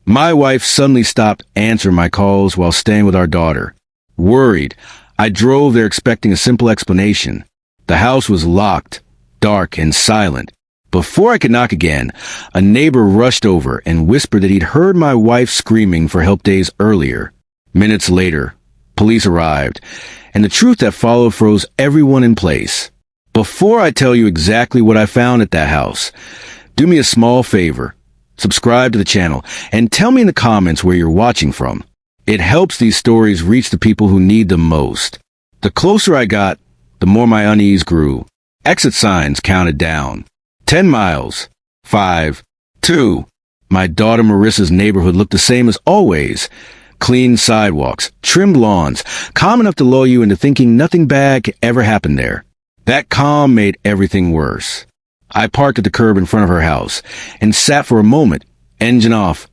My wife suddenly stopped answering my calls while staying with our daughter. Worried, I drove there expecting a simple explanation. The house was locked, dark, and silent. Before I could knock again, a neighbor rushed over and whispered that he'd heard my wife screaming for help days earlier. Minutes later, police arrived, and the truth that followed froze everyone in place. Before I tell you exactly what I found at that house, do me a small favor. Subscribe to the channel and tell me in the comments where you're watching from. It helps these stories reach the people who need them most. The closer I got, the more my unease grew. Exit signs counted down. 10 miles. 5. 2. My daughter Marissa's neighborhood looked the same as always. Clean sidewalks, trimmed lawns, calm enough to lull you into thinking nothing bad could ever happen there. That calm made everything worse. I parked at the curb in front of her house and sat for a moment, engine off,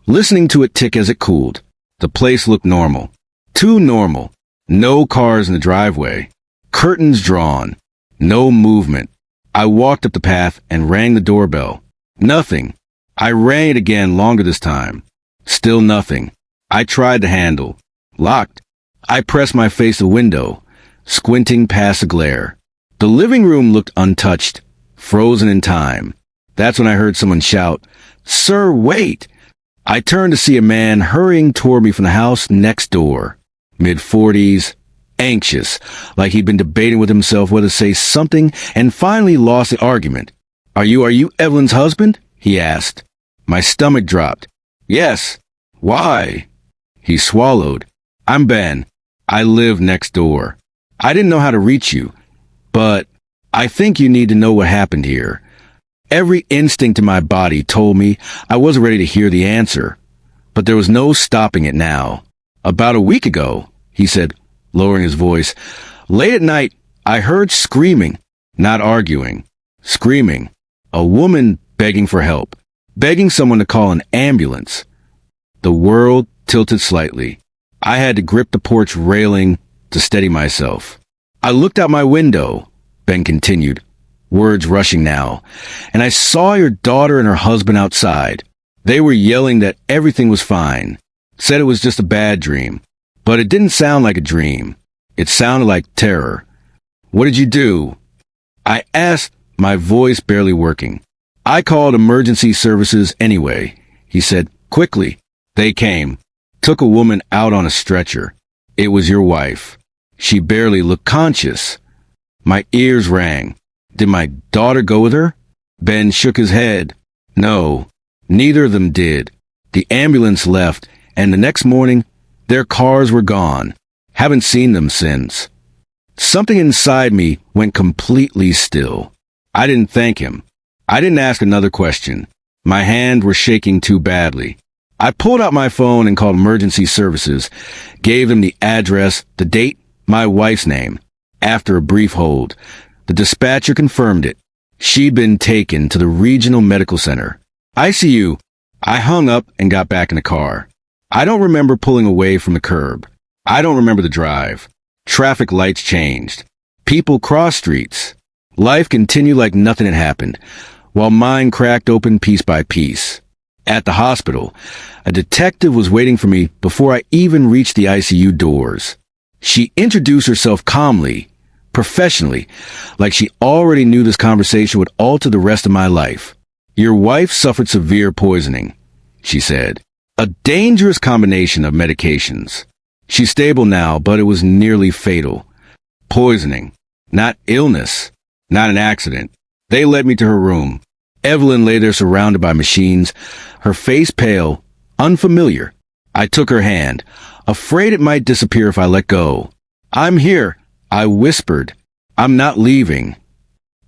listening to it tick as it cooled. The place looked normal. Too normal. No cars in the driveway. Curtains drawn. No movement. I walked up the path and rang the doorbell. Nothing. I rang it again longer this time. Still nothing. I tried the handle. Locked. I pressed my face to the window, squinting past the glare. The living room looked untouched, frozen in time. That's when I heard someone shout, "Sir, wait!" I turned to see a man hurrying toward me from the house next door. Mid-40s, anxious, like he'd been debating with himself whether to say something and finally lost the argument. Are you Evelyn's husband?" he asked. My stomach dropped. "Yes." "Why?" He swallowed. "I'm Ben. I live next door. I didn't know how to reach you, but I think you need to know what happened here." Every instinct in my body told me I wasn't ready to hear the answer, but there was no stopping it now. "About a week ago," he said, lowering his voice, "late at night, I heard screaming, not arguing. Screaming. A woman begging for help, begging someone to call an ambulance." The world tilted slightly. I had to grip the porch railing to steady myself. "I looked out my window," Ben continued, words rushing now, "and I saw your daughter and her husband outside. They were yelling that everything was fine, said it was just a bad dream. But it didn't sound like a dream. It sounded like terror." "What did you do?" I asked, my voice barely working. "I called emergency services anyway," he said, quickly. "They came. Took a woman out on a stretcher. It was your wife. She barely looked conscious." My ears rang. Did my daughter go with her? Ben shook his head. "No, neither of them did. The ambulance left, and the next morning, their cars were gone. Haven't seen them since." Something inside me went completely still. I didn't thank him. I didn't ask another question. My hands were shaking too badly. I pulled out my phone and called emergency services, gave them the address, the date, my wife's name. After a brief hold, the dispatcher confirmed it. She'd been taken to the regional medical center. ICU. I hung up and got back in the car. I don't remember pulling away from the curb. I don't remember the drive. Traffic lights changed. People crossed streets. Life continued like nothing had happened, while mine cracked open piece by piece. At the hospital, a detective was waiting for me before I even reached the ICU doors. She introduced herself calmly, professionally, like she already knew this conversation would alter the rest of my life. "Your wife suffered severe poisoning," she said. "A dangerous combination of medications. She's stable now, but it was nearly fatal. Poisoning, not illness, not an accident." They led me to her room. Evelyn lay there surrounded by machines, her face pale, unfamiliar. I took her hand, afraid it might disappear if I let go. "I'm here," I whispered. "I'm not leaving."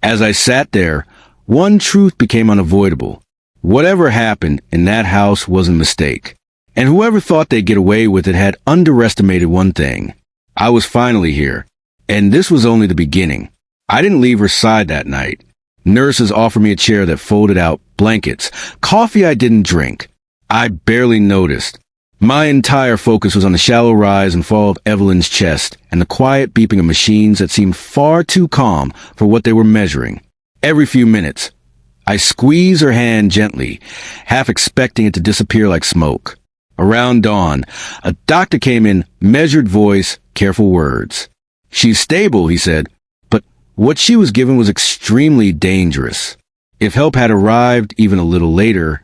As I sat there, one truth became unavoidable. Whatever happened in that house was a mistake. And whoever thought they'd get away with it had underestimated one thing. I was finally here. And this was only the beginning. I didn't leave her side that night. Nurses offered me a chair that folded out, blankets, coffee I didn't drink. I barely noticed. My entire focus was on the shallow rise and fall of Evelyn's chest and the quiet beeping of machines that seemed far too calm for what they were measuring. Every few minutes, I squeezed her hand gently, half expecting it to disappear like smoke. Around dawn, a doctor came in, measured voice, careful words. "She's stable," he said, but what she was given was extremely dangerous. If help had arrived even a little later,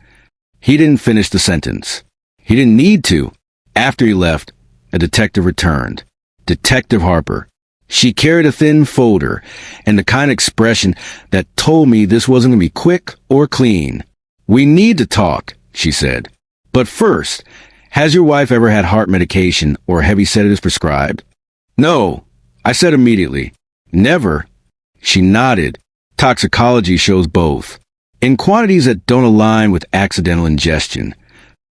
he didn't finish the sentence. He didn't need to. After he left, a detective returned. Detective Harper. She carried a thin folder and the kind of expression that told me this wasn't going to be quick or clean. "We need to talk," she said. "But first, has your wife ever had heart medication or heavy sedatives prescribed?" "No," I said immediately. "Never." She nodded. Toxicology shows both, in quantities that don't align with accidental ingestion.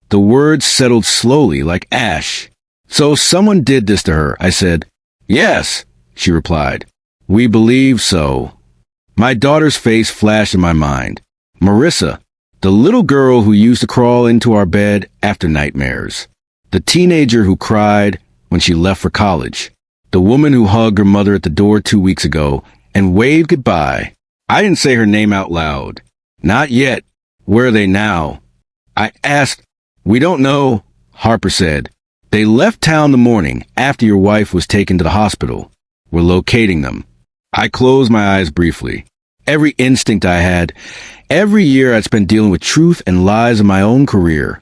The words settled slowly like ash. "So someone did this to her," I said. "Yes," she replied. "We believe so." My daughter's face flashed in my mind. Marissa, the little girl who used to crawl into our bed after nightmares. The teenager who cried when she left for college. The woman who hugged her mother at the door 2 weeks ago and waved goodbye. I didn't say her name out loud. "Not yet. Where are they now?" I asked. "We don't know," Harper said. "They left town the morning after your wife was taken to the hospital. We're locating them." I closed my eyes briefly. Every instinct I had, every year I'd spent dealing with truth and lies in my own career,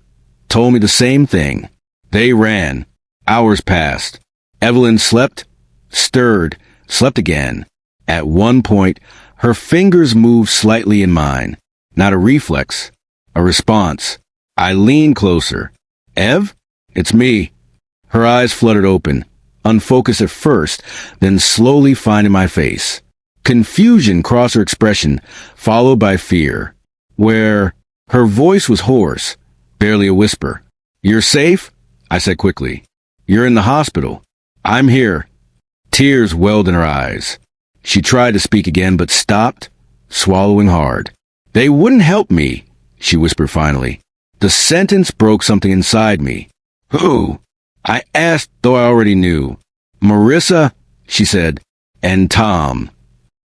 told me the same thing. They ran. Hours passed. Evelyn slept, stirred, slept again. At one point, her fingers moved slightly in mine. Not a reflex, a response. I leaned closer. "Ev? It's me." Her eyes fluttered open, unfocused at first, then slowly finding my face. Confusion crossed her expression, followed by fear, where her voice was hoarse, barely a whisper. "You're safe?" I said quickly. "You're in the hospital." "I'm here." Tears welled in her eyes. She tried to speak again, but stopped, swallowing hard. "They wouldn't help me," she whispered finally. The sentence broke something inside me. "Who?" I asked, though I already knew. "Marissa," she said, "and Tom."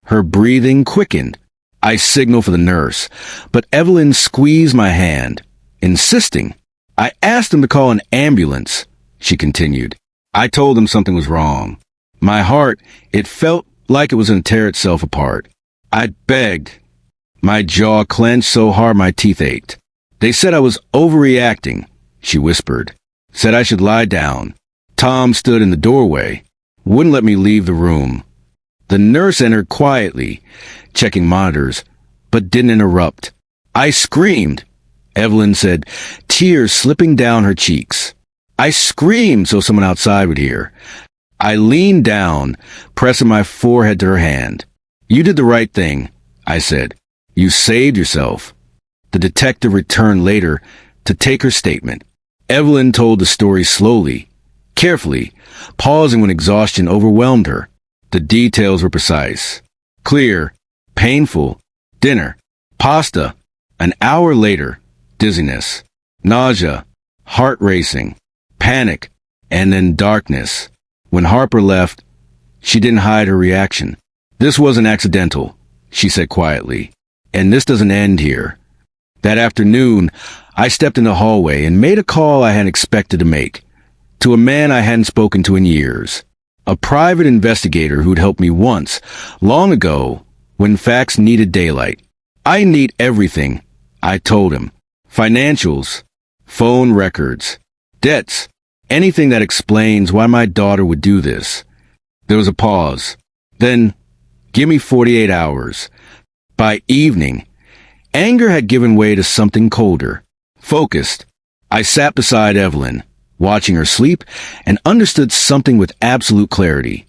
Her breathing quickened. I signaled for the nurse, but Evelyn squeezed my hand, insisting. "I asked them to call an ambulance," she continued. I told them something was wrong. My heart, it felt like it was going to tear itself apart. I begged. My jaw clenched so hard my teeth ached. "They said I was overreacting," she whispered. "Said I should lie down." Tom stood in the doorway, wouldn't let me leave the room. The nurse entered quietly, checking monitors, but didn't interrupt. I screamed. Evelyn said, tears slipping down her cheeks. I screamed so someone outside would hear. I leaned down, pressing my forehead to her hand. "You did the right thing," I said. "You saved yourself." The detective returned later to take her statement. Evelyn told the story slowly, carefully, pausing when exhaustion overwhelmed her. The details were precise. Clear, painful, dinner, pasta, an hour later, dizziness, nausea, heart racing, panic, and then darkness. When Harper left, she didn't hide her reaction. "This wasn't accidental," she said quietly, "and this doesn't end here." That afternoon, I stepped in the hallway and made a call I hadn't expected to make, to a man I hadn't spoken to in years, a private investigator who'd helped me once, long ago, when facts needed daylight. "I need everything," I told him. "Financials, phone records, debts, anything that explains why my daughter would do this." There was a pause. Then, "Give me 48 hours. By evening, anger had given way to something colder, focused. I sat beside Evelyn, watching her sleep, and understood something with absolute clarity.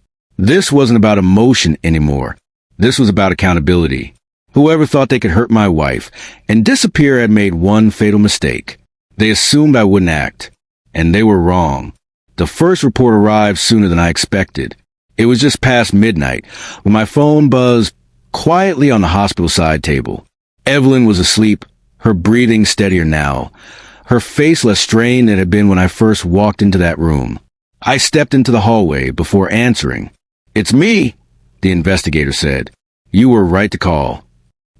This wasn't about emotion anymore. This was about accountability. Whoever thought they could hurt my wife and disappear had made one fatal mistake. They assumed I wouldn't act, and they were wrong. The first report arrived sooner than I expected. It was just past midnight when my phone buzzed quietly on the hospital side table. Evelyn was asleep, her breathing steadier now, her face less strained than it had been when I first walked into that room. I stepped into the hallway before answering. "It's me," the investigator said. "You were right to call."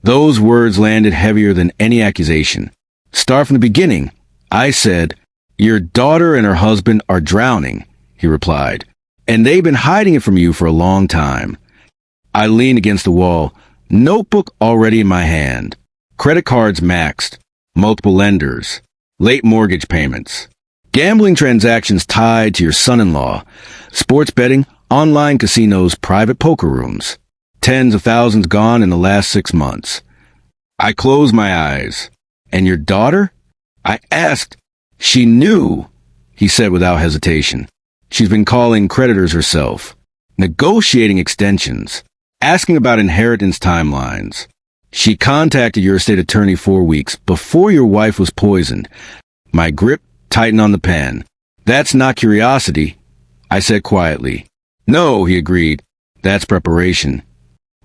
Those words landed heavier than any accusation. Start from the beginning. I said, "Your daughter and her husband are drowning," he replied, "and they've been hiding it from you for a long time." I leaned against the wall, notebook already in my hand. Credit cards maxed, multiple lenders, late mortgage payments, gambling transactions tied to your son-in-law, sports betting, online casinos, private poker rooms, tens of thousands gone in the last 6 months. I closed my eyes. "And your daughter?" I asked. "She knew," he said without hesitation. "She's been calling creditors herself, negotiating extensions, asking about inheritance timelines. She contacted your estate attorney 4 weeks before your wife was poisoned." My grip tightened on the pen. "That's not curiosity," I said quietly. "No," he agreed. "That's preparation."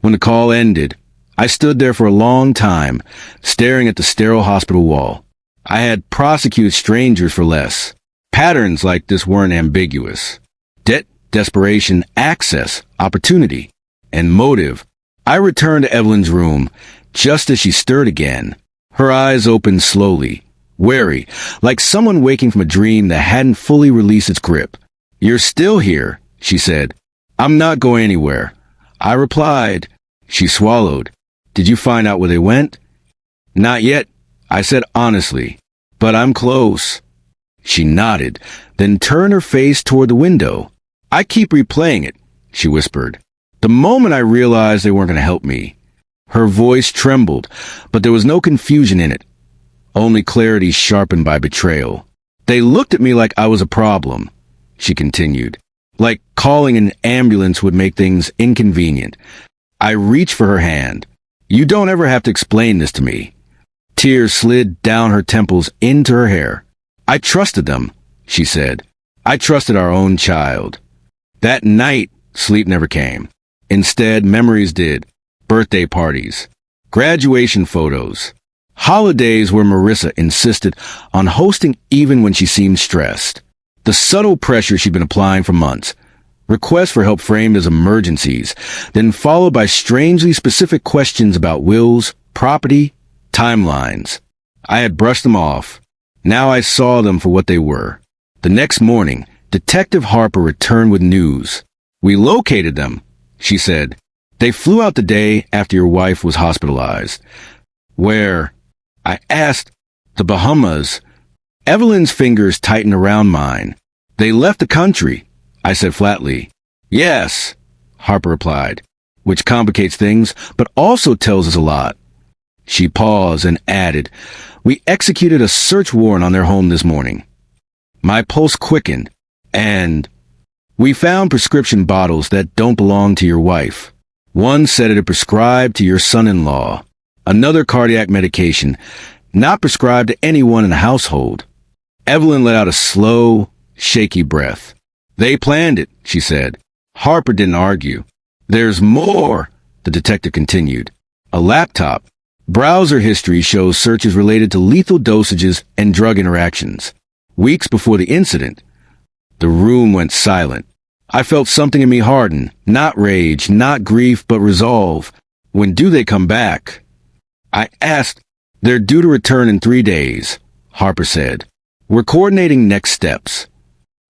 When the call ended, I stood there for a long time, staring at the sterile hospital wall. I had prosecuted strangers for less. Patterns like this weren't ambiguous. Debt, desperation, access, opportunity, and motive. I returned to Evelyn's room, just as she stirred again. Her eyes opened slowly, wary, like someone waking from a dream that hadn't fully released its grip. "You're still here," she said. "I'm not going anywhere," I replied. She swallowed. "Did you find out where they went?" "Not yet," I said honestly, "but I'm close." She nodded, then turned her face toward the window. "I keep replaying it," she whispered. "The moment I realized they weren't going to help me." Her voice trembled, but there was no confusion in it, only clarity sharpened by betrayal. "They looked at me like I was a problem," she continued, "like calling an ambulance would make things inconvenient." I reached for her hand. "You don't ever have to explain this to me." Tears slid down her temples into her hair. "I trusted them," she said. "I trusted our own child." That night, sleep never came. Instead, memories did. Birthday parties, graduation photos, holidays where Marissa insisted on hosting even when she seemed stressed. The subtle pressure she'd been applying for months. Requests for help framed as emergencies, then followed by strangely specific questions about wills, property, timelines. I had brushed them off. Now I saw them for what they were. The next morning, Detective Harper returned with news. "We located them," she said. "They flew out the day after your wife was hospitalized." "Where?" I asked. "The Bahamas." Evelyn's fingers tightened around mine. "They left the country," I said flatly. "Yes," Harper replied, "which complicates things, but also tells us a lot." She paused and added, "We executed a search warrant on their home this morning." My pulse quickened, and we found prescription bottles that don't belong to your wife. One sedative prescribed to your son-in-law. Another cardiac medication, not prescribed to anyone in the household. Evelyn let out a slow, shaky breath. "They planned it," she said. Harper didn't argue. "There's more," the detective continued. "A laptop. Browser history shows searches related to lethal dosages and drug interactions. Weeks before the incident." The room went silent. I felt something in me harden. Not rage, not grief, but resolve. "When do they come back?" I asked. "They're due to return in 3 days," Harper said. "We're coordinating next steps."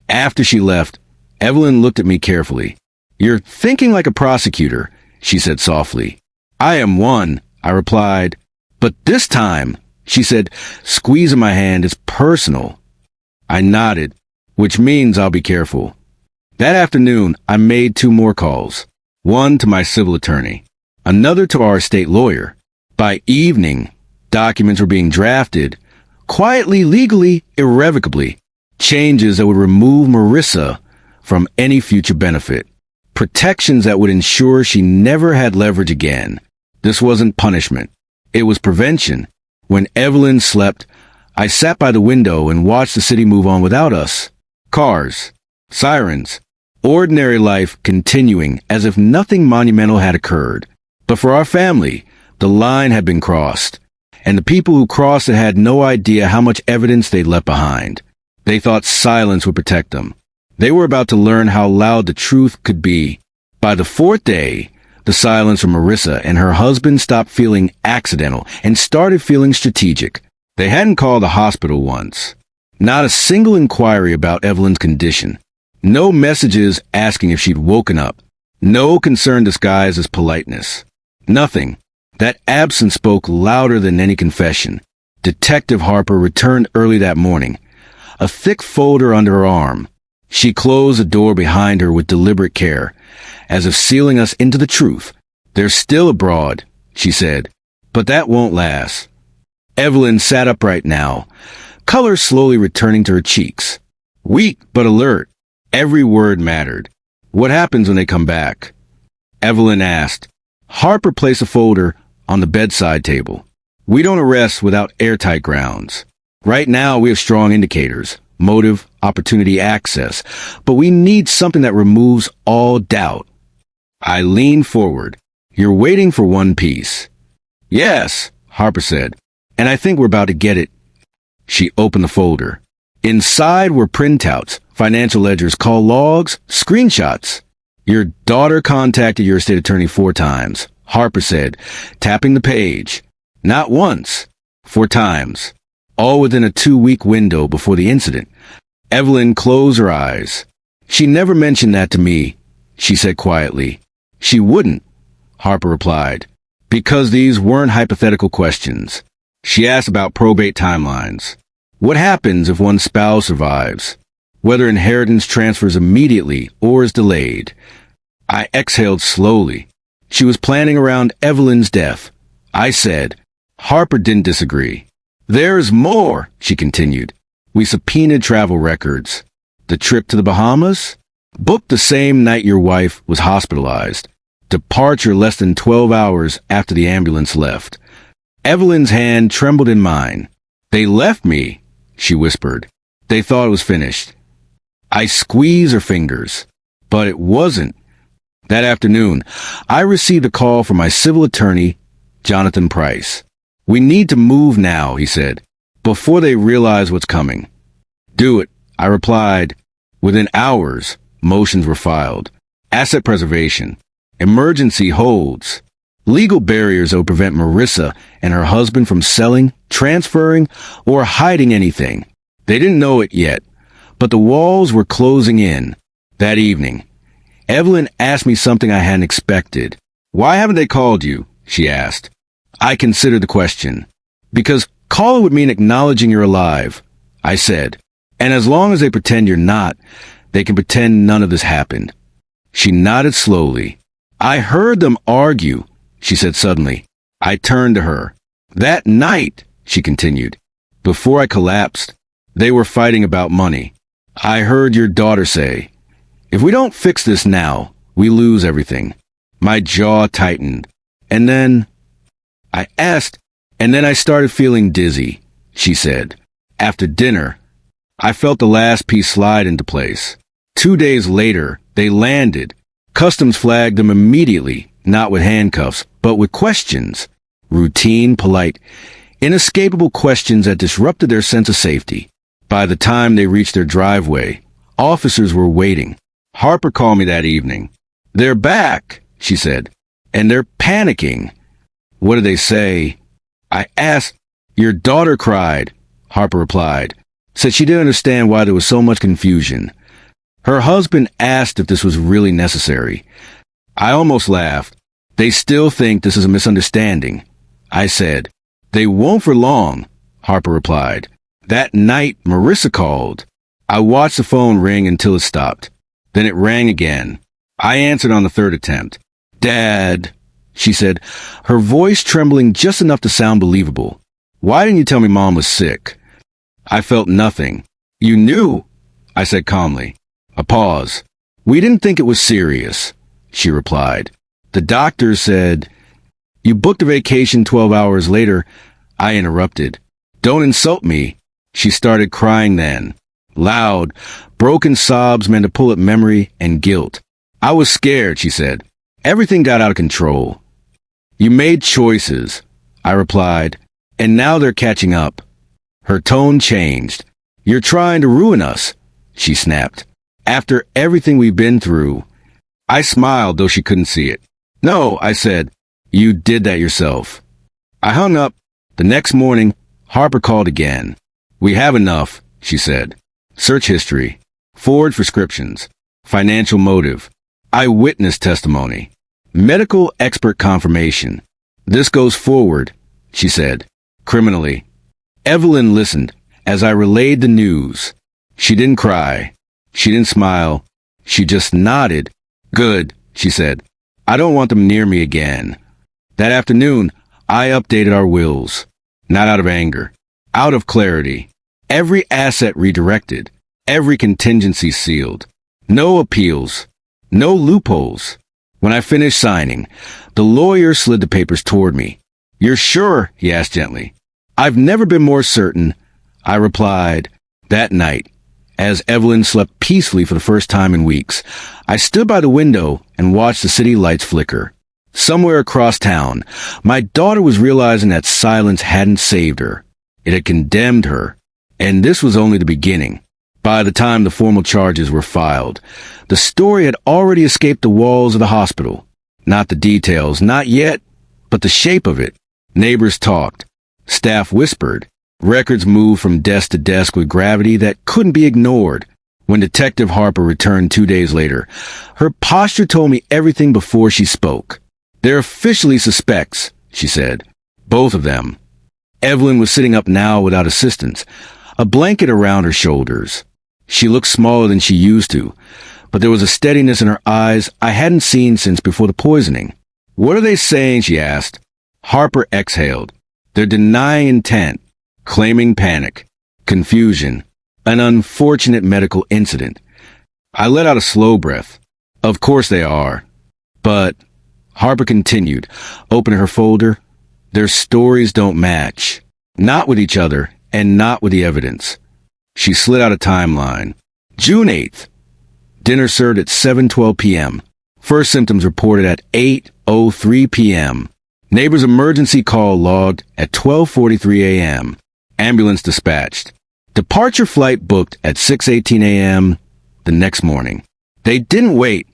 After she left, Evelyn looked at me carefully. "You're thinking like a prosecutor," she said softly. "I am one," I replied. "But this time," she said, squeezing my hand, "it's personal." I nodded, "Which means I'll be careful." That afternoon, I made 2 more calls. One to my civil attorney, another to our state lawyer. By evening, documents were being drafted, quietly, legally, irrevocably. Changes that would remove Marissa from any future benefit. Protections that would ensure she never had leverage again. This wasn't punishment. It was prevention. When Evelyn slept, I sat by the window and watched the city move on without us. Cars, sirens, ordinary life continuing as if nothing monumental had occurred. But for our family, the line had been crossed, and the people who crossed it had no idea how much evidence they'd left behind. They thought silence would protect them. They were about to learn how loud the truth could be. By the 4th day, The silence from Marissa and her husband stopped feeling accidental and started feeling strategic. They hadn't called the hospital once. Not a single inquiry about Evelyn's condition. No messages asking if she'd woken up. No concern disguised as politeness. Nothing. That absence spoke louder than any confession. Detective Harper returned early that morning, a thick folder under her arm. She closed the door behind her with deliberate care, as if sealing us into the truth. "They're still abroad," she said, "but that won't last." Evelyn sat upright now, color slowly returning to her cheeks. Weak but alert. Every word mattered. "What happens when they come back?" Evelyn asked. Harper placed a folder on the bedside table. "We don't arrest without airtight grounds. Right now we have strong indicators, motive, opportunity, access, but we need something that removes all doubt." I leaned forward. "You're waiting for one piece." "Yes," Harper said, "and I think we're about to get it." She opened the folder. Inside were printouts, financial ledgers, call logs, screenshots. "Your daughter contacted your estate attorney 4 times, Harper said, tapping the page. "Not once, 4 times. All within a 2-week window before the incident." Evelyn closed her eyes. "She never mentioned that to me," she said quietly. "She wouldn't," Harper replied, "because these weren't hypothetical questions." She asked about probate timelines. What happens if one spouse survives? Whether inheritance transfers immediately or is delayed. I exhaled slowly. She was planning around Evelyn's death. I said. Harper didn't disagree. "There's more," she continued. "We subpoenaed travel records. The trip to the Bahamas? Booked the same night your wife was hospitalized. Departure less than 12 hours after the ambulance left." Evelyn's hand trembled in mine. "They left me," she whispered. "They thought it was finished." I squeezed her fingers. But it wasn't. That afternoon, I received a call from my civil attorney, Jonathan Price. "We need to move now," he said, "before they realize what's coming." "Do it," I replied. Within hours, motions were filed. Asset preservation. Emergency holds. Legal barriers that would prevent Marissa and her husband from selling, transferring, or hiding anything. They didn't know it yet, but the walls were closing in. That evening, Evelyn asked me something I hadn't expected. "Why haven't they called you?" she asked. I considered the question. "Because calling would mean acknowledging you're alive," I said. "And as long as they pretend you're not, they can pretend none of this happened." She nodded slowly. "I heard them argue," she said suddenly. I turned to her. "That night," she continued, "before I collapsed, they were fighting about money. I heard your daughter say, 'If we don't fix this now, we lose everything.'" My jaw tightened. And then I started feeling dizzy," she said. "After dinner, I felt the last piece slide into place. 2 days later, they landed. Customs flagged them immediately, not with handcuffs, but with questions. Routine, polite, inescapable questions that disrupted their sense of safety. By the time they reached their driveway, officers were waiting. Harper called me that evening. "They're back," she said, "and they're panicking." "What did they say?" I asked. "Your daughter cried," Harper replied. "Said she didn't understand why there was so much confusion. Her husband asked if this was really necessary." I almost laughed. "They still think this is a misunderstanding," I said. "They won't for long," Harper replied. That night, Marissa called. I watched the phone ring until it stopped. Then it rang again. I answered on the 3rd attempt. "Dad," she said, her voice trembling just enough to sound believable. "Why didn't you tell me Mom was sick?" I felt nothing. "You knew," I said calmly. A pause. "We didn't think it was serious," she replied. "The doctor said—" "You booked a vacation 12 hours later," I interrupted. "Don't insult me." She started crying then. Loud, broken sobs meant to pull at memory and guilt. "I was scared," she said. "Everything got out of control." "You made choices," I replied, "and now they're catching up." Her tone changed. "You're trying to ruin us," she snapped. "After everything we've been through." I smiled, though she couldn't see it. No, I said. You did that yourself. I hung up. The next morning, Harper called again. We have enough, she said. Search history, forward prescriptions, financial motive, eyewitness testimony, medical expert confirmation. This goes forward, she said, criminally. Evelyn listened as I relayed the news. She didn't cry. She didn't smile. She just nodded. Good, she said. I don't want them near me again. That afternoon, I updated our wills. Not out of anger. Out of clarity. Every asset redirected. Every contingency sealed. No appeals. No loopholes. When I finished signing, the lawyer slid the papers toward me. You're sure? He asked gently. I've never been more certain, I replied. That night, as Evelyn slept peacefully for the first time in weeks, I stood by the window and watched the city lights flicker. Somewhere across town, my daughter was realizing that silence hadn't saved her. It had condemned her. And this was only the beginning. By the time the formal charges were filed, the story had already escaped the walls of the hospital. Not the details, not yet, but the shape of it. Neighbors talked. Staff whispered. Records moved from desk to desk with gravity that couldn't be ignored. When Detective Harper returned 2 days later, her posture told me everything before she spoke. They're officially suspects, she said. Both of them. Evelyn was sitting up now without assistance, a blanket around her shoulders. She looked smaller than she used to, but there was a steadiness in her eyes I hadn't seen since before the poisoning. What are they saying? She asked. Harper exhaled. They're denying intent, claiming panic, confusion, an unfortunate medical incident. I let out a slow breath. Of course they are. But, Harper continued, opening her folder, their stories don't match. Not with each other, and not with the evidence. She slid out a timeline. June 8th. Dinner served at 7:12 p.m. First symptoms reported at 8:03 p.m. Neighbor's emergency call logged at 12:43 a.m. Ambulance dispatched. Departure flight booked at 6:18 a.m. the next morning. They didn't wait,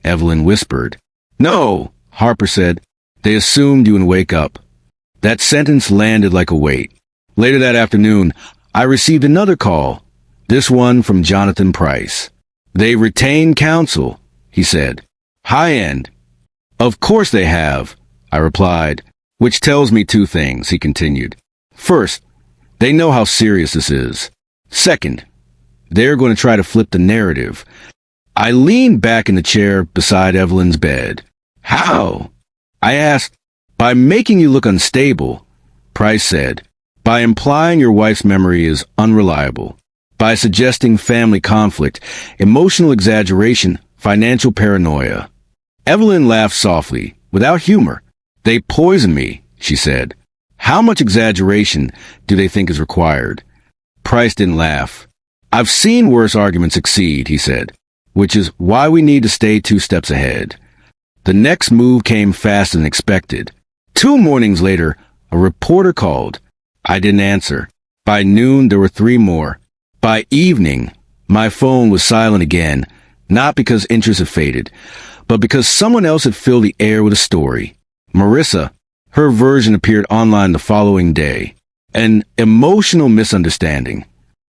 Evelyn whispered. No, Harper said. They assumed you would wake up. That sentence landed like a weight. Later that afternoon, I received another call, this one from Jonathan Price. They retained counsel, he said. High end. Of course they have, I replied, which tells me two things, he continued. First, they know how serious this is. Second, they're going to try to flip the narrative. I leaned back in the chair beside Evelyn's bed. How? I asked. By making you look unstable, Price said. By implying your wife's memory is unreliable. By suggesting family conflict, emotional exaggeration, financial paranoia. Evelyn laughed softly, without humor. They poison me, she said. How much exaggeration do they think is required? Price didn't laugh. I've seen worse arguments succeed, he said, which is why we need to stay 2 steps ahead. The next move came faster than expected. 2 mornings later, a reporter called. I didn't answer. By noon, there were 3 more. By evening, my phone was silent again, not because interest had faded, but because someone else had filled the air with a story. Marissa, her version appeared online the following day. An emotional misunderstanding.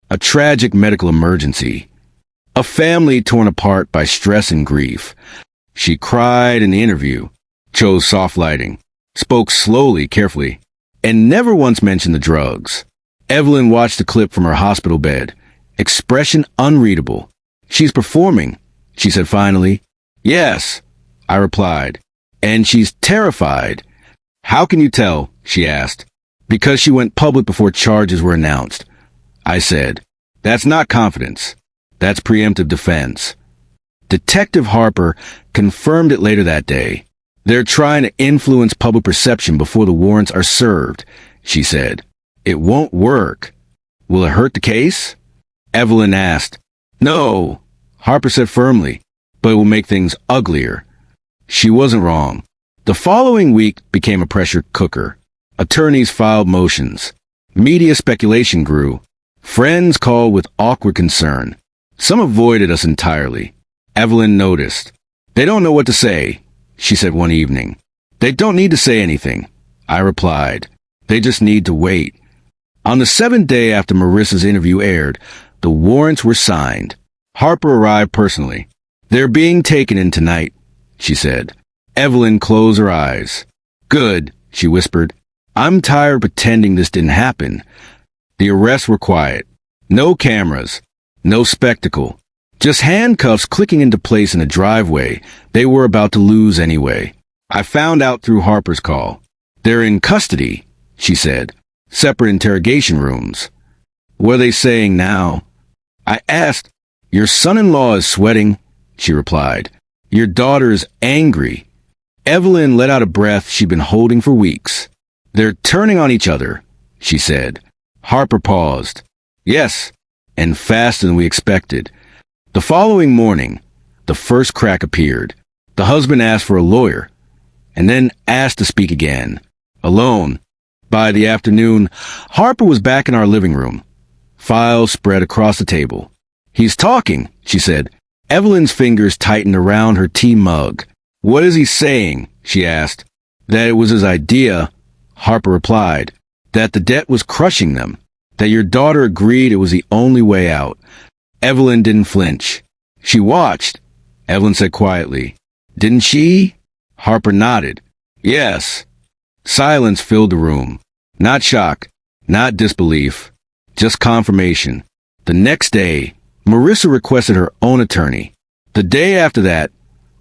A tragic medical emergency. A family torn apart by stress and grief. She cried in the interview, chose soft lighting, spoke slowly, carefully, and never once mentioned the drugs. Evelyn watched the clip from her hospital bed. Expression unreadable. She's performing, she said finally. Yes, I replied. And she's terrified. How can you tell? She asked. Because she went public before charges were announced. I said, that's not confidence. That's preemptive defense. Detective Harper confirmed it later that day. They're trying to influence public perception before the warrants are served, she said. It won't work. Will it hurt the case? Evelyn asked. No, Harper said firmly, but it will make things uglier. She wasn't wrong. The following week became a pressure cooker. Attorneys filed motions. Media speculation grew. Friends called with awkward concern. Some avoided us entirely. Evelyn noticed. They don't know what to say, she said one evening. They don't need to say anything, I replied. They just need to wait. On the 7th day after Marissa's interview aired, the warrants were signed. Harper arrived personally. They're being taken in tonight, she said. Evelyn closed her eyes. Good, she whispered. I'm tired of pretending this didn't happen. The arrests were quiet. No cameras. No spectacle. Just handcuffs clicking into place in a driveway they were about to lose anyway. I found out through Harper's call. They're in custody, she said. Separate interrogation rooms. What are they saying now? I asked. Your son-in-law is sweating, she replied. Your daughter is angry. Evelyn let out a breath she'd been holding for weeks. They're turning on each other, she said. Harper paused. Yes, and faster than we expected. The following morning, the first crack appeared. The husband asked for a lawyer, and then asked to speak again. Alone. By the afternoon, Harper was back in our living room. Files spread across the table. He's talking, she said. Evelyn's fingers tightened around her tea mug. What is he saying? She asked. That it was his idea, Harper replied. That the debt was crushing them. That your daughter agreed it was the only way out. Evelyn didn't flinch. She watched. Evelyn said quietly. Didn't she? Harper nodded. Yes. Silence filled the room. Not shock, not disbelief, just confirmation. The next day, Marissa requested her own attorney. The day after that,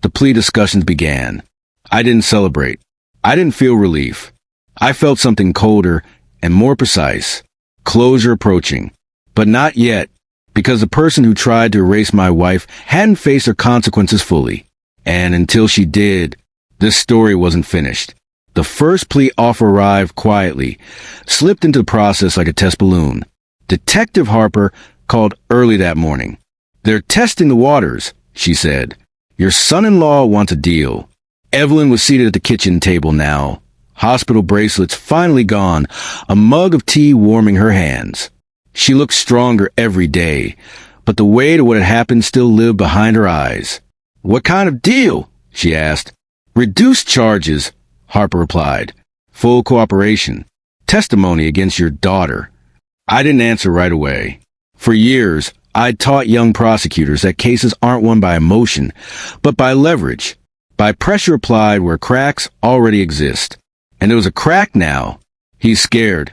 the plea discussions began. I didn't celebrate. I didn't feel relief. I felt something colder and more precise. Closure approaching. But not yet, because the person who tried to erase my wife hadn't faced her consequences fully. And until she did, this story wasn't finished. The first plea offer arrived quietly, slipped into the process like a test balloon. Detective Harper called early that morning. They're testing the waters, she said. Your son-in-law wants a deal. Evelyn was seated at the kitchen table now. Hospital bracelets finally gone, a mug of tea warming her hands. She looked stronger every day, but the weight of what had happened still lived behind her eyes. What kind of deal? She asked. Reduced charges, Harper replied. Full cooperation. Testimony against your daughter. I didn't answer right away. For years, I'd taught young prosecutors that cases aren't won by emotion, but by leverage, by pressure applied where cracks already exist. And there was a crack now. He's scared.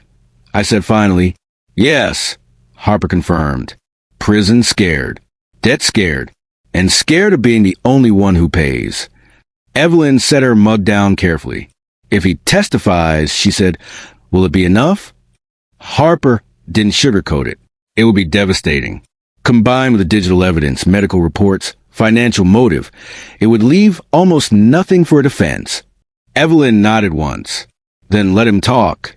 I said finally. Yes, Harper confirmed. Prison scared. Debt scared. And scared of being the only one who pays. Evelyn set her mug down carefully. If he testifies, she said, will it be enough? Harper didn't sugarcoat it. It would be devastating. Combined with the digital evidence, medical reports, financial motive, it would leave almost nothing for a defense. Evelyn nodded once, then let him talk.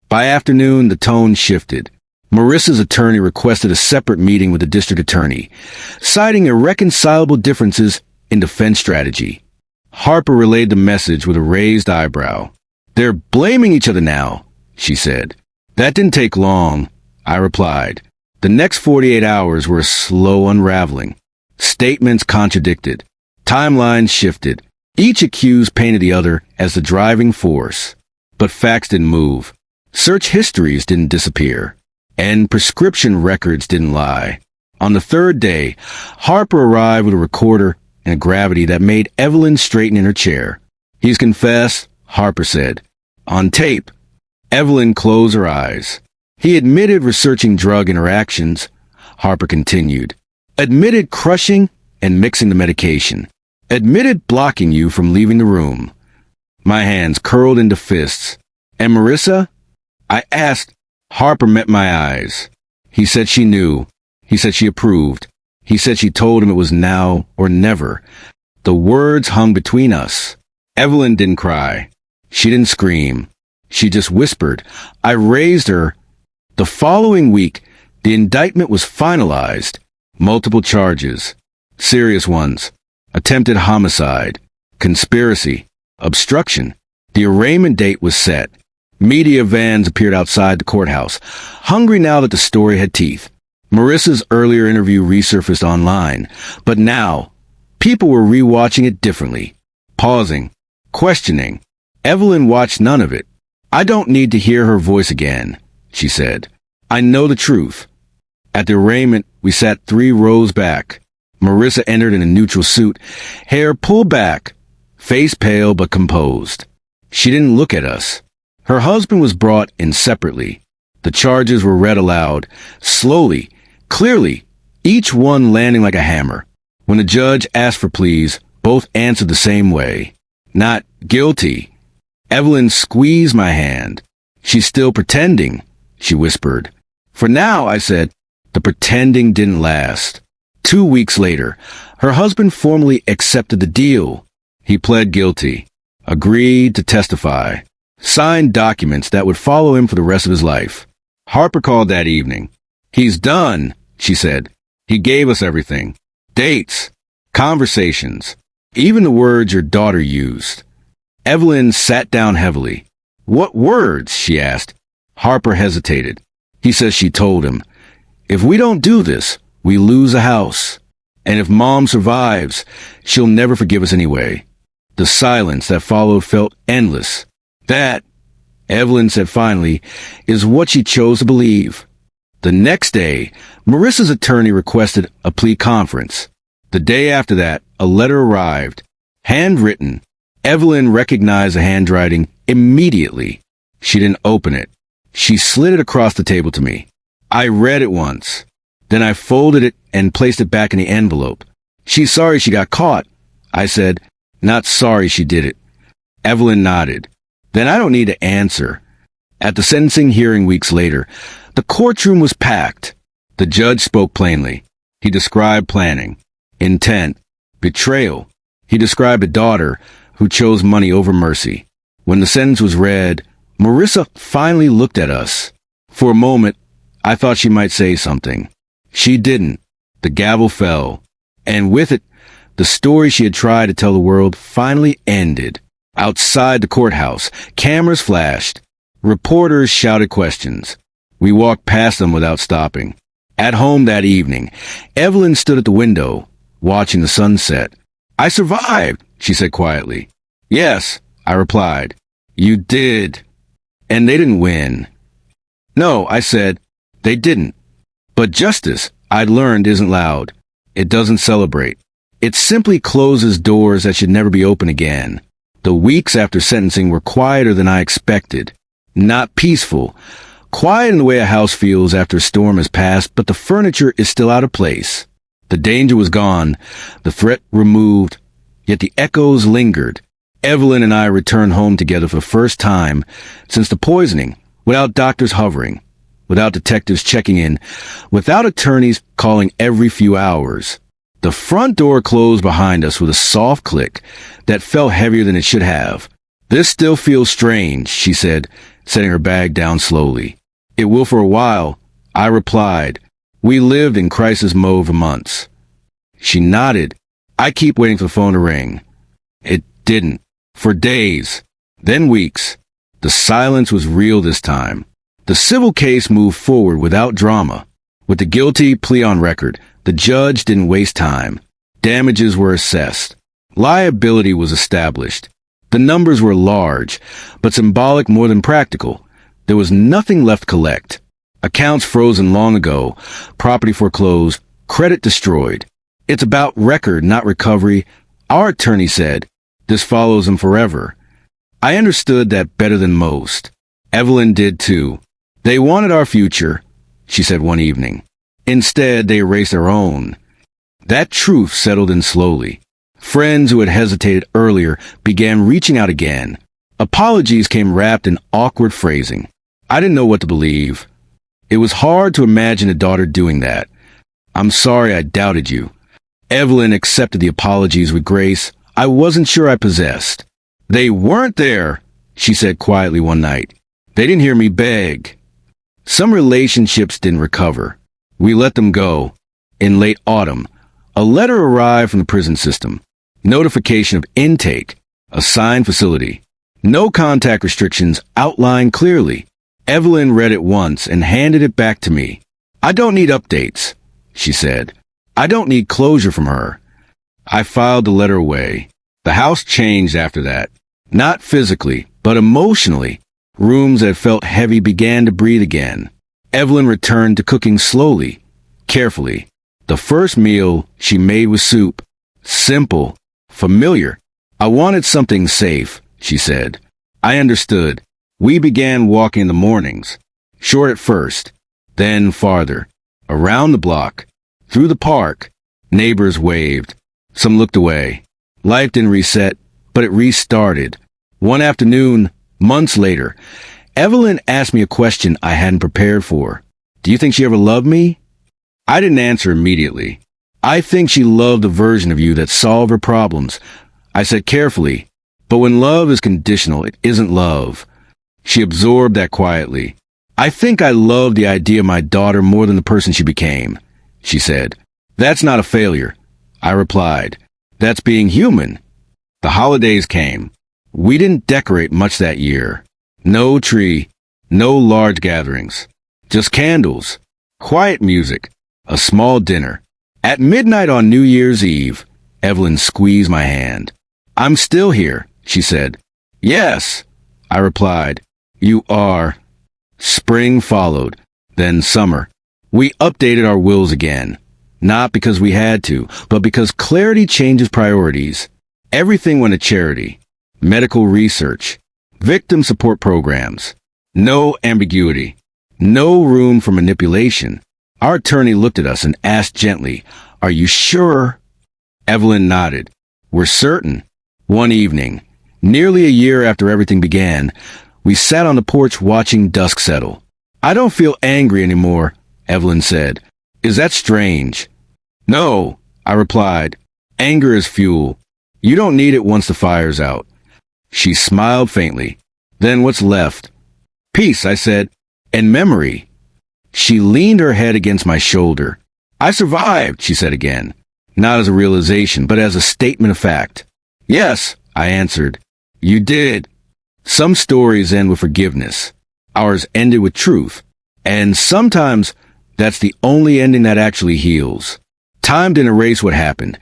By afternoon, the tone shifted. Marissa's attorney requested a separate meeting with the district attorney, citing irreconcilable differences in defense strategy. Harper relayed the message with a raised eyebrow. They're blaming each other now, she said. That didn't take long, I replied. The next 48 hours were a slow unraveling. Statements contradicted. Timelines shifted. Each accused painted the other as the driving force. But facts didn't move. Search histories didn't disappear. And prescription records didn't lie. On the third day, Harper arrived with a recorder and a gravity that made Evelyn straighten in her chair. He's confessed, Harper said. On tape. Evelyn closed her eyes. He admitted researching drug interactions, Harper continued. Admitted crushing and mixing the medication. Admitted blocking you from leaving the room. My hands curled into fists. And Marissa? I asked. Harper met my eyes. He said she knew. He said she approved. He said she told him it was now or never. The words hung between us. Evelyn didn't cry. She didn't scream. She just whispered. I raised her. The following week, the indictment was finalized. Multiple charges. Serious ones. Attempted homicide. Conspiracy. Obstruction. The arraignment date was set. Media vans appeared outside the courthouse, hungry now that the story had teeth. Marissa's earlier interview resurfaced online, but now, people were rewatching it differently. Pausing, questioning. Evelyn watched none of it. "I don't need to hear her voice again," she said. "I know the truth." At the arraignment, we sat 3 rows back. Marissa entered in a neutral suit, hair pulled back, face pale but composed. She didn't look at us. Her husband was brought in separately. The charges were read aloud, slowly, clearly, each one landing like a hammer. When the judge asked for pleas, both answered the same way. "Not guilty." Evelyn squeezed my hand. "She's still pretending," she whispered. "For now," I said. The pretending didn't last. 2 weeks later, her husband formally accepted the deal. He pled guilty, agreed to testify, signed documents that would follow him for the rest of his life. Harper called that evening. "He's done," she said. "He gave us everything. Dates, conversations, even the words your daughter used." Evelyn sat down heavily. "What words?" she asked. Harper hesitated. He says she told him, "If we don't do this, we lose a house. And if Mom survives, she'll never forgive us anyway." The silence that followed felt endless. "That," Evelyn said finally, "is what she chose to believe." The next day, Marissa's attorney requested a plea conference. The day after that, a letter arrived, handwritten. Evelyn recognized the handwriting immediately. She didn't open it. She slid it across the table to me. I read it once. Then I folded it and placed it back in the envelope. "She's sorry she got caught," I said. "Not sorry she did it." Evelyn nodded. "Then I don't need to answer." At the sentencing hearing weeks later, the courtroom was packed. The judge spoke plainly. He described planning, intent, betrayal. He described a daughter who chose money over mercy. When the sentence was read, Marissa finally looked at us. For a moment, I thought she might say something. She didn't. The gavel fell. And with it, the story she had tried to tell the world finally ended. Outside the courthouse, cameras flashed. Reporters shouted questions. We walked past them without stopping. At home that evening, Evelyn stood at the window, watching the sunset. "I survived," she said quietly. "Yes," I replied. "You did." "And they didn't win." "No," I said, "they didn't. But justice, I'd learned, isn't loud. It doesn't celebrate. It simply closes doors that should never be open again." The weeks after sentencing were quieter than I expected. Not peaceful. Quiet in the way a house feels after a storm has passed, but the furniture is still out of place. The danger was gone, the threat removed, yet the echoes lingered. Evelyn and I returned home together for the first time since the poisoning, without doctors hovering, without detectives checking in, without attorneys calling every few hours. The front door closed behind us with a soft click that felt heavier than it should have. "This still feels strange," she said, setting her bag down slowly. "It will for a while," I replied. "We lived in crisis mode for months." She nodded. "I keep waiting for the phone to ring." It didn't. For days. Then weeks. The silence was real this time. The civil case moved forward without drama. With the guilty plea on record, the judge didn't waste time. Damages were assessed. Liability was established. The numbers were large, but symbolic more than practical. There was nothing left to collect. Accounts frozen long ago, property foreclosed, credit destroyed. "It's about record, not recovery," our attorney said. "This follows them forever." I understood that better than most. Evelyn did too. "They wanted our future," she said one evening. "Instead, they erased their own." That truth settled in slowly. Friends who had hesitated earlier began reaching out again. Apologies came wrapped in awkward phrasing. I didn't know what to believe. It was hard to imagine a daughter doing that. "I'm sorry I doubted you." Evelyn accepted the apologies with grace I wasn't sure I possessed. "They weren't there," she said quietly one night. "They didn't hear me beg." Some relationships didn't recover. We let them go. In late autumn, a letter arrived from the prison system. Notification of intake, assigned facility. No contact restrictions outlined clearly. Evelyn read it once and handed it back to me. "I don't need updates," she said. "I don't need closure from her." I filed the letter away. The house changed after that. Not physically, but emotionally. Rooms that felt heavy began to breathe again. Evelyn returned to cooking slowly, carefully. The first meal she made was soup. Simple, familiar. I wanted something safe, she said. I understood. We began walking in the mornings. Short at first, then farther. Around the block. Through the park. Neighbors waved. Some looked away. Life didn't reset, but it restarted. One afternoon, months later, Evelyn asked me a question I hadn't prepared for. Do you think she ever loved me? I didn't answer immediately. I think she loved the version of you that solved her problems. I said carefully, but when love is conditional, it isn't love. She absorbed that quietly. I think I loved the idea of my daughter more than the person she became, she said. That's not a failure, I replied. That's being human. The holidays came. We didn't decorate much that year. No tree, no large gatherings. Just candles, quiet music, a small dinner. At midnight on New Year's Eve, Evelyn squeezed my hand. I'm still here, she said. Yes, I replied. You are. Spring followed, then summer. We updated our wills again. Not because we had to, but because clarity changes priorities. Everything went to charity, medical research, victim support programs. No ambiguity. No room for manipulation. Our attorney looked at us and asked gently, Are you sure? Evelyn nodded. We're certain. One evening, nearly a year after everything began, we sat on the porch watching dusk settle. I don't feel angry anymore, Evelyn said. Is that strange? No, I replied. Anger is fuel. You don't need it once the fire's out. She smiled faintly. Then what's left? Peace, I said, and memory. She leaned her head against my shoulder. I survived, she said again. Not as a realization, but as a statement of fact. Yes, I answered. You did. Some stories end with forgiveness. Ours ended with truth. And sometimes that's the only ending that actually heals. Time didn't erase what happened,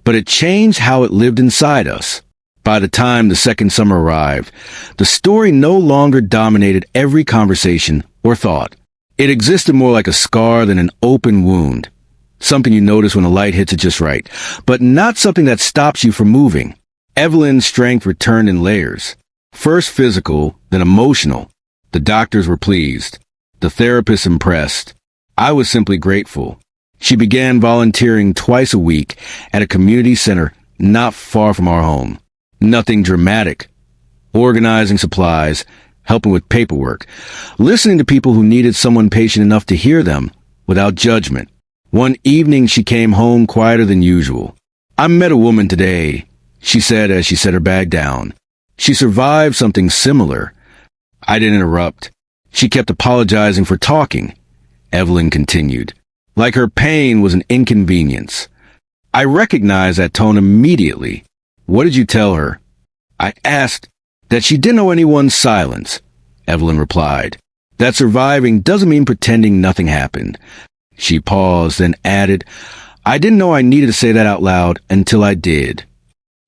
but it changed how it lived inside us. By the time the second summer arrived, the story no longer dominated every conversation or thought. It existed more like a scar than an open wound. Something you notice when the light hits it just right, but not something that stops you from moving. Evelyn's strength returned in layers. First physical, then emotional. The doctors were pleased. The therapists impressed. I was simply grateful. She began volunteering twice a week at a community center not far from our home. Nothing dramatic. Organizing supplies, helping with paperwork, listening to people who needed someone patient enough to hear them without judgment. One evening she came home quieter than usual. I met a woman today, she said as she set her bag down. She survived something similar. I didn't interrupt. She kept apologizing for talking. Evelyn continued. Like her pain was an inconvenience. I recognized that tone immediately. What did you tell her? I asked. That she didn't owe anyone's silence, Evelyn replied. That surviving doesn't mean pretending nothing happened. She paused, then added, I didn't know I needed to say that out loud until I did.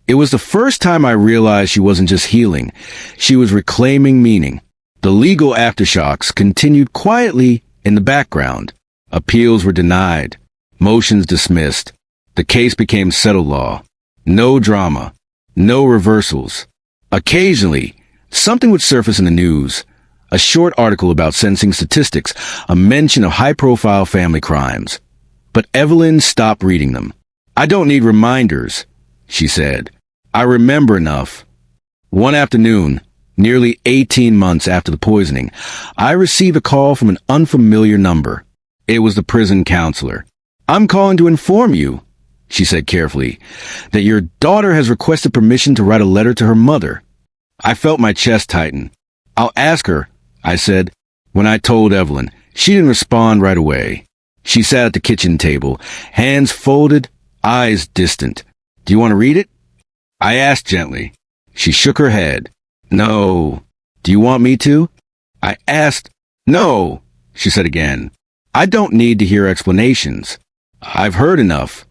It was the first time I realized she wasn't just healing. She was reclaiming meaning. The legal aftershocks continued quietly in the background. Appeals were denied. Motions dismissed. The case became settled law. No drama. No reversals. Occasionally, something would surface in the news. A short article about sentencing statistics, a mention of high-profile family crimes. But Evelyn stopped reading them. I don't need reminders, she said. I remember enough. One afternoon, nearly 18 months after the poisoning, I received a call from an unfamiliar number. It was the prison counselor. I'm calling to inform you, she said carefully, that your daughter has requested permission to write a letter to her mother. I felt my chest tighten. I'll ask her, I said. When I told Evelyn, she didn't respond right away. She sat at the kitchen table, hands folded, eyes distant. Do you want to read it? I asked gently. She shook her head. No. Do you want me to? I asked. No, she said again. I don't need to hear explanations. I've heard enough.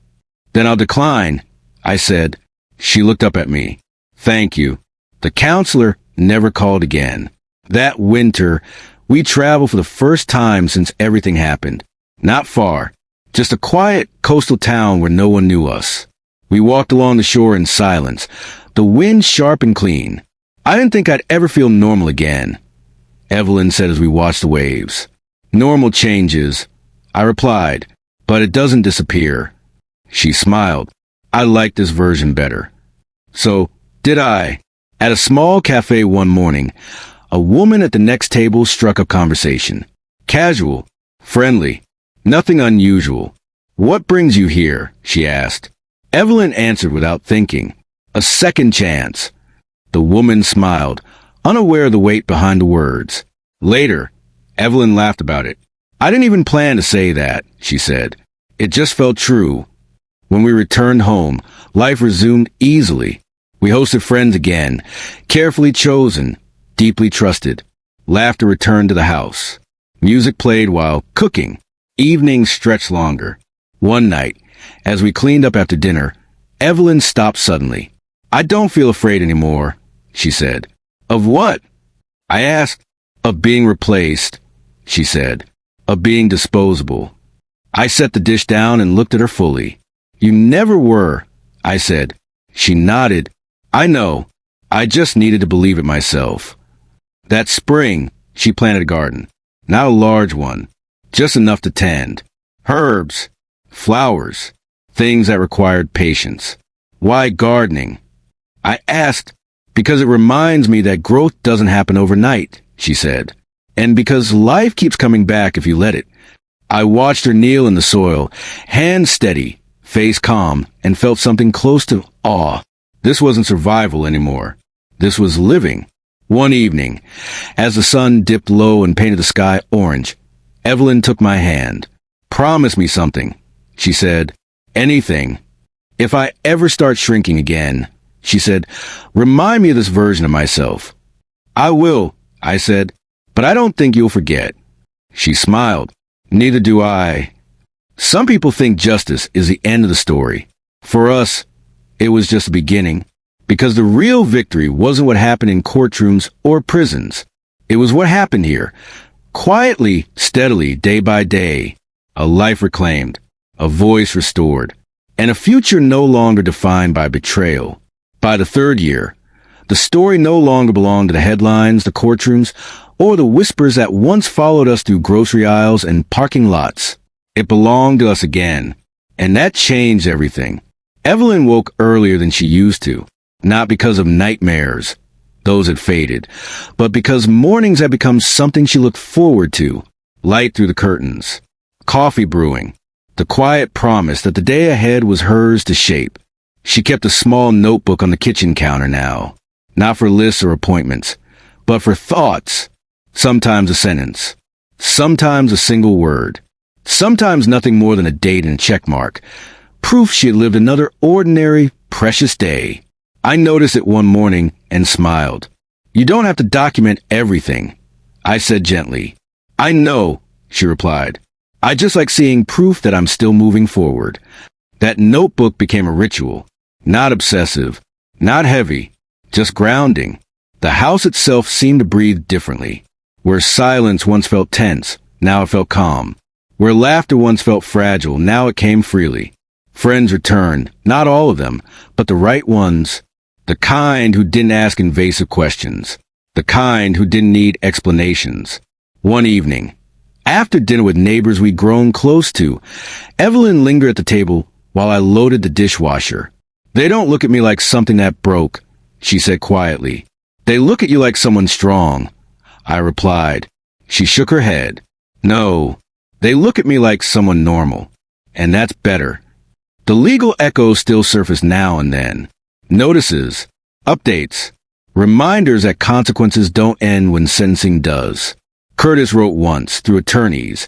Then I'll decline, I said. She looked up at me. Thank you. The counselor never called again. That winter, we traveled for the first time since everything happened. Not far. Just a quiet coastal town where no one knew us. We walked along the shore in silence, the wind sharp and clean. I didn't think I'd ever feel normal again. Evelyn said as we watched the waves. Normal changes, I replied, but it doesn't disappear. She smiled. I like this version better. So, did I. At a small cafe one morning, a woman at the next table struck up conversation. Casual, friendly, nothing unusual. What brings you here? She asked. Evelyn answered without thinking. A second chance. The woman smiled, unaware of the weight behind the words. Later, Evelyn laughed about it. I didn't even plan to say that, she said. It just felt true. When we returned home, life resumed easily. We hosted friends again, carefully chosen, deeply trusted. Laughter returned to the house. Music played while cooking. Evenings stretched longer. One night, as we cleaned up after dinner, Evelyn stopped suddenly. I don't feel afraid anymore, she said. Of what? I asked. Of being replaced, she said. Of being disposable. I set the dish down and looked at her fully. You never were, I said. She nodded. I know. I just needed to believe it myself. That spring, she planted a garden. Not a large one. Just enough to tend. Herbs. Flowers. Things that required patience. Why gardening? I asked. Because it reminds me that growth doesn't happen overnight, she said. And because life keeps coming back if you let it. I watched her kneel in the soil, hands steady, face calm, and felt something close to awe. This wasn't survival anymore. This was living. One evening, as the sun dipped low and painted the sky orange, Evelyn took my hand. Promise me something, she said. Anything. If I ever start shrinking again, she said, remind me of this version of myself. I will, I said, but I don't think you'll forget. She smiled. Neither do I. Some people think justice is the end of the story. For us, it was just the beginning. Because the real victory wasn't what happened in courtrooms or prisons. It was what happened here. Quietly, steadily, day by day. A life reclaimed. A voice restored. And a future no longer defined by betrayal. By the third year, the story no longer belonged to the headlines, the courtrooms, or the whispers that once followed us through grocery aisles and parking lots. It belonged to us again. And that changed everything. Evelyn woke earlier than she used to. Not because of nightmares. Those had faded. But because mornings had become something she looked forward to. Light through the curtains. Coffee brewing. The quiet promise that the day ahead was hers to shape. She kept a small notebook on the kitchen counter now. Not for lists or appointments, but for thoughts. Sometimes a sentence. Sometimes a single word. Sometimes nothing more than a date and a check mark. Proof she had lived another ordinary, precious day. I noticed it one morning and smiled. You don't have to document everything, I said gently. I know, she replied. I just like seeing proof that I'm still moving forward. That notebook became a ritual. Not obsessive, not heavy, just grounding. The house itself seemed to breathe differently. Where silence once felt tense, now it felt calm. Where laughter once felt fragile, now it came freely. Friends returned, not all of them, but the right ones. The kind who didn't ask invasive questions. The kind who didn't need explanations. One evening, after dinner with neighbors we'd grown close to, Evelyn lingered at the table while I loaded the dishwasher. They don't look at me like something that broke, she said quietly. They look at you like someone strong, I replied. She shook her head. No, they look at me like someone normal. And that's better. The legal echoes still surface now and then. Notices, updates, reminders that consequences don't end when sentencing does. Curtis wrote once, through attorneys,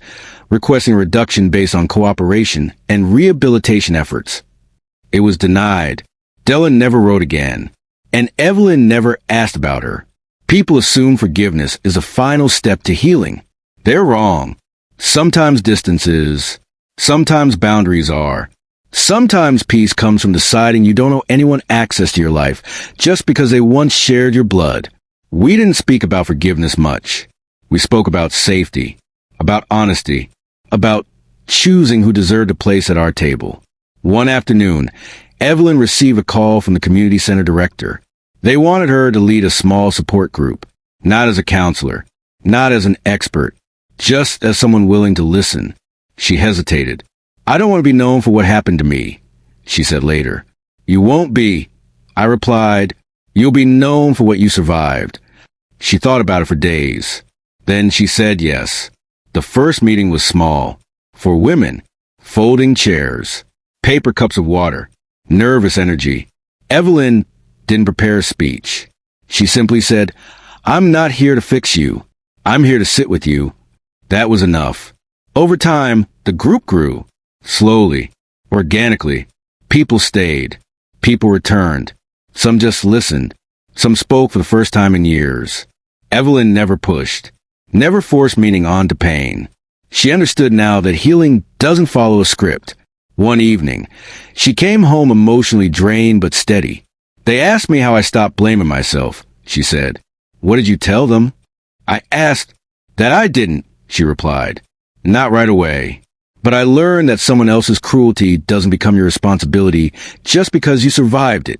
requesting a reduction based on cooperation and rehabilitation efforts. It was denied. Della never wrote again. And Evelyn never asked about her. People assume forgiveness is a final step to healing. They're wrong. Sometimes distance is. Sometimes boundaries are. Sometimes peace comes from deciding you don't owe anyone access to your life just because they once shared your blood. We didn't speak about forgiveness much. We spoke about safety, about honesty, about choosing who deserved a place at our table. One afternoon, Evelyn received a call from the community center director. They wanted her to lead a small support group, not as a counselor, not as an expert, just as someone willing to listen. She hesitated. "I don't want to be known for what happened to me," she said later. "You won't be," I replied. "You'll be known for what you survived." She thought about it for days. Then she said yes. The first meeting was small. For women, folding chairs, paper cups of water, nervous energy. Evelyn didn't prepare a speech. She simply said, "I'm not here to fix you. I'm here to sit with you." That was enough. Over time, the group grew. Slowly, organically. People stayed. People returned. Some just listened. Some spoke for the first time in years. Evelyn never pushed, never forced meaning onto pain. She understood now that healing doesn't follow a script. One evening, she came home emotionally drained but steady. "They asked me how I stopped blaming myself," she said. "What did you tell them?" I asked. "That I didn't," she replied. "Not right away. But I learned that someone else's cruelty doesn't become your responsibility just because you survived it."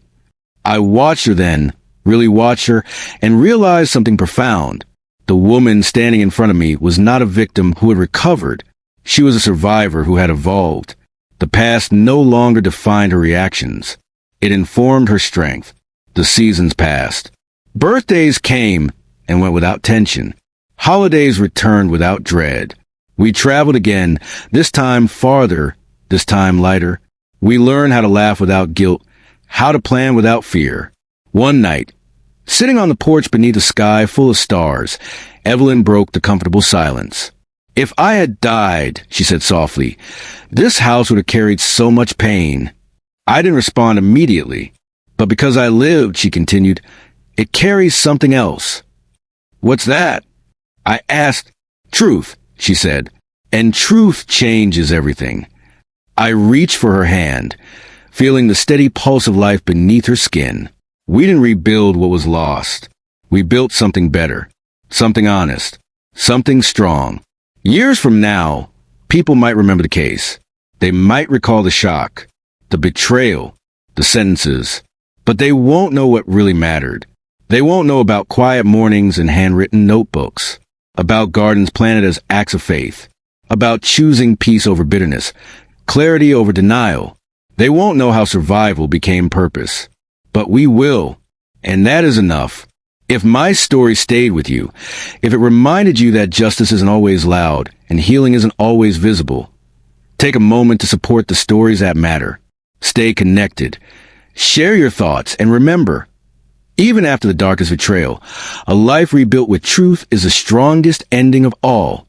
I watched her then, really watched her, and realized something profound. The woman standing in front of me was not a victim who had recovered. She was a survivor who had evolved. The past no longer defined her reactions. It informed her strength. The seasons passed. Birthdays came and went without tension. Holidays returned without dread. We traveled again, this time farther, this time lighter. We learned how to laugh without guilt, how to plan without fear. One night, sitting on the porch beneath a sky full of stars, Evelyn broke the comfortable silence. "If I had died," she said softly, "this house would have carried so much pain." I didn't respond immediately, but because I lived, she continued, "it carries something else." "What's that?" I asked. "Truth," she said, "and truth changes everything." I reached for her hand, feeling the steady pulse of life beneath her skin. We didn't rebuild what was lost. We built something better, something honest, something strong. Years from now, people might remember the case. They might recall the shock, the betrayal, the sentences, but they won't know what really mattered. They won't know about quiet mornings and handwritten notebooks, about gardens planted as acts of faith, about choosing peace over bitterness, clarity over denial. They won't know how survival became purpose. But we will, and that is enough. If my story stayed with you, if it reminded you that justice isn't always loud and healing isn't always visible, take a moment to support the stories that matter. Stay connected. Share your thoughts, and remember, even after the darkest betrayal, a life rebuilt with truth is the strongest ending of all.